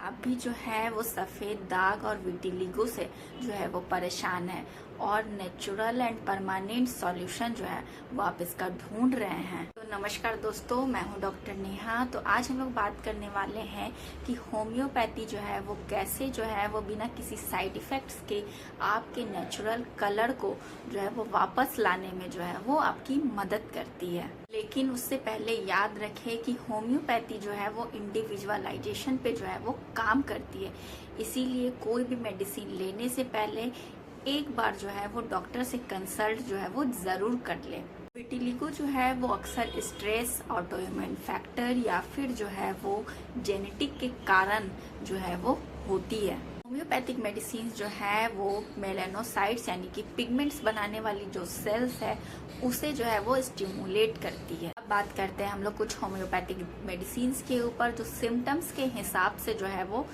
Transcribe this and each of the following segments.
आप भी जो है वो सफ़ेद दाग और विटिलिगो से जो है वो परेशान है और नेचुरल एंड परमानेंट सॉल्यूशन जो है वो आप इसका ढूंढ रहे हैं। तो नमस्कार दोस्तों, मैं हूं डॉक्टर नेहा। तो आज हम लोग बात करने वाले हैं कि होम्योपैथी जो है वो कैसे जो है वो बिना किसी साइड इफेक्ट्स के आपके नेचुरल कलर को जो है वो वापस लाने में जो है वो आपकी मदद करती है। लेकिन उससे पहले याद रखें कि होम्योपैथी जो है वो इंडिविजुअलाइजेशन पे जो है वो काम करती है, इसीलिए कोई भी मेडिसिन लेने से पहले एक बार जो है वो डॉक्टर से कंसल्ट जो है वो जरूर कर ले। विटिलिगो जो है वो अक्सर स्ट्रेस, ऑटोइम्यून फैक्टर या फिर जो है वो जेनेटिक के कारण जो है वो होती है। होम्योपैथिक मेडिसिन जो है वो मेलानोसाइट्स यानी कि पिगमेंट्स बनाने वाली जो सेल्स है उसे जो है वो स्टिमुलेट करती है। अब बात करते हैं हम लोग कुछ होम्योपैथिक मेडिसिन के ऊपर जो सिम्टम्स के हिसाब से जो है वो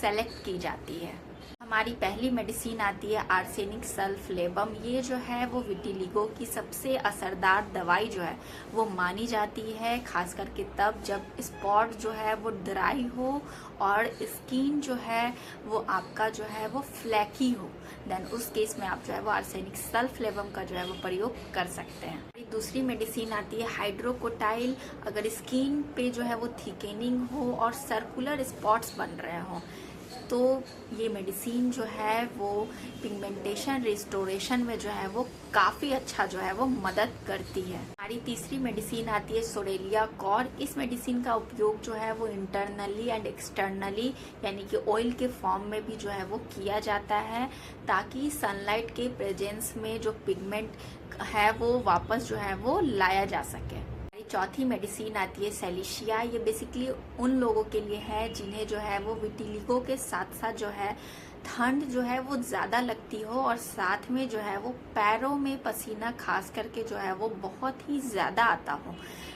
सेलेक्ट की जाती है। हमारी पहली मेडिसिन आती है आर्सेनिक सल्फलेबम। ये जो है वो विटिलिगो की सबसे असरदार दवाई जो है वो मानी जाती है, खास करके तब जब स्पॉट जो है वो ड्राई हो और स्किन जो है वो आपका जो है वो फ्लैकी हो। देन उस केस में आप जो है वो आर्सेनिक सल्फलेबम का जो है वो प्रयोग कर सकते हैं। दूसरी मेडिसिन आती है हाइड्रोकोटाइल। अगर स्किन पे जो है वो थिकेनिंग हो और सर्कुलर स्पॉट्स बन रहे हों तो ये मेडिसिन जो है वो पिगमेंटेशन रिस्टोरेशन में जो है वो काफ़ी अच्छा जो है वो मदद करती है। हमारी तीसरी मेडिसिन आती है सोरेलिया कॉर। इस मेडिसिन का उपयोग जो है वो इंटरनली एंड एक्सटर्नली यानी कि ऑयल के फॉर्म में भी जो है वो किया जाता है, ताकि सनलाइट के प्रेजेंस में जो पिगमेंट है वो वापस जो है वो लाया जा सके। चौथी मेडिसिन आती है सेलिशिया। ये बेसिकली उन लोगों के लिए है जिन्हें जो है वो विटिलिगो के साथ साथ जो है ठंड जो है वो ज़्यादा लगती हो और साथ में जो है वो पैरों में पसीना खास करके जो है वो बहुत ही ज़्यादा आता हो।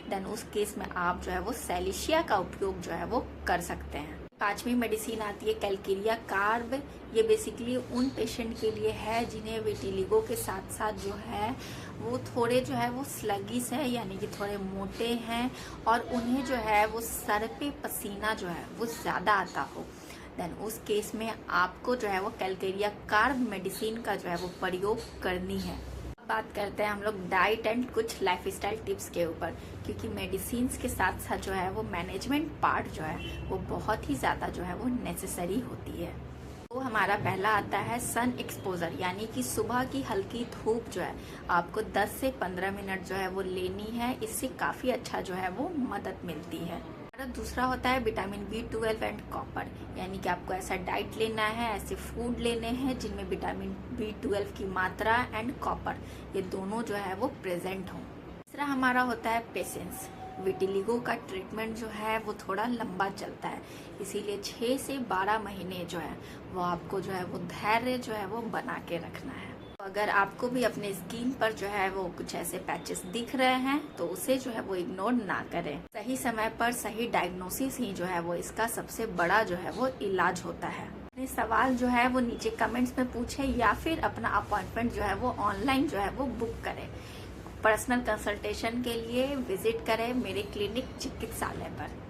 देन उस केस में आप जो है वो सेलिशिया का उपयोग जो है वो कर सकते हैं। पांचवी मेडिसिन आती है कैलकेरिया कार्ब। ये बेसिकली उन पेशेंट के लिए है जिन्हें विटिलिगो के साथ साथ जो है वो थोड़े जो है वो स्लगिस है यानी कि थोड़े मोटे हैं और उन्हें जो है वो सर पे पसीना जो है वो ज़्यादा आता हो। देन उस केस में आपको जो है वो कैलकेरिया कार्ब मेडिसिन का जो है वो प्रयोग करनी है। बात करते हैं हम लोग डाइट एंड कुछ लाइफस्टाइल टिप्स के ऊपर, क्योंकि मेडिसिन के साथ साथ जो है वो मैनेजमेंट पार्ट जो है वो बहुत ही ज़्यादा जो है वो नेसेसरी होती है। तो हमारा पहला आता है सन एक्सपोजर, यानी कि सुबह की हल्की धूप जो है आपको 10 से 15 मिनट जो है वो लेनी है। इससे काफ़ी अच्छा जो है वो मदद मिलती है। दूसरा होता है विटामिन B12 एंड कॉपर, यानी कि आपको ऐसा डाइट लेना है, ऐसे फूड लेने हैं जिनमें विटामिन B12 की मात्रा एंड कॉपर ये दोनों जो है वो प्रेजेंट हों। तीसरा हमारा होता है पेशेंस। विटिलिगो का ट्रीटमेंट जो है वो थोड़ा लंबा चलता है, इसीलिए 6 से 12 महीने जो है वो आपको जो है वो धैर्य जो है वो बना के रखना है। अगर आपको भी अपने स्किन पर जो है वो कुछ ऐसे पैचेस दिख रहे हैं तो उसे जो है वो इग्नोर ना करें। सही समय पर सही डायग्नोसिस ही जो है वो इसका सबसे बड़ा जो है वो इलाज होता है। अपने सवाल जो है वो नीचे कमेंट्स में पूछें या फिर अपना अपॉइंटमेंट जो है वो ऑनलाइन जो है वो बुक करें। पर्सनल कंसल्टेशन के लिए विजिट करें मेरे क्लिनिक चिकित्सालय पर।